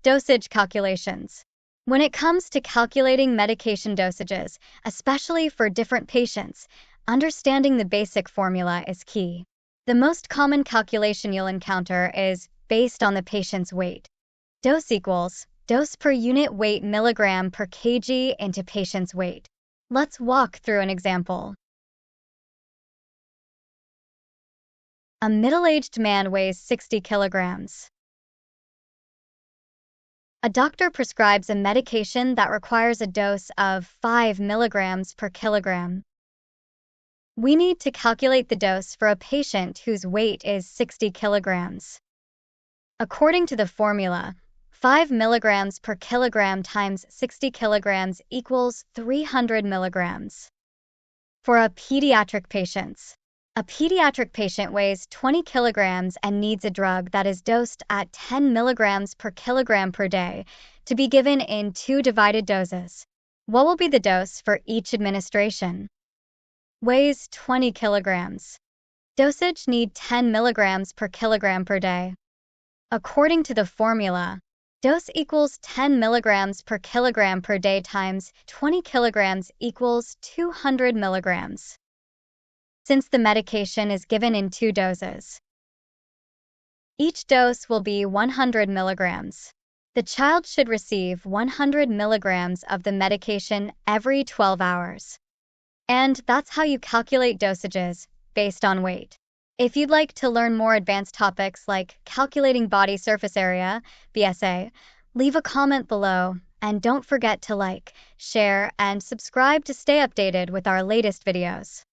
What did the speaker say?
Dosage calculations. When it comes to calculating medication dosages, especially for different patients, understanding the basic formula is key. The most common calculation you'll encounter is based on the patient's weight. Dose equals dose per unit weight milligram per kg into patient's weight. Let's walk through an example. A middle-aged man weighs 60 kilograms. A doctor prescribes a medication that requires a dose of 5 milligrams per kilogram. We need to calculate the dose for a patient whose weight is 60 kilograms. According to the formula, 5 milligrams per kilogram times 60 kilograms equals 300 milligrams. For a pediatric patient weighs 20 kilograms and needs a drug that is dosed at 10 milligrams per kilogram per day to be given in 2 divided doses. What will be the dose for each administration? Weighs 20 kilograms. Dosage need 10 milligrams per kilogram per day. According to the formula, dose equals 10 milligrams per kilogram per day times 20 kilograms equals 200 milligrams. Since the medication is given in 2 doses, each dose will be 100 milligrams. The child should receive 100 milligrams of the medication every 12 hours. And that's how you calculate dosages based on weight. If you'd like to learn more advanced topics like calculating body surface area, BSA, leave a comment below and don't forget to like, share, and subscribe to stay updated with our latest videos.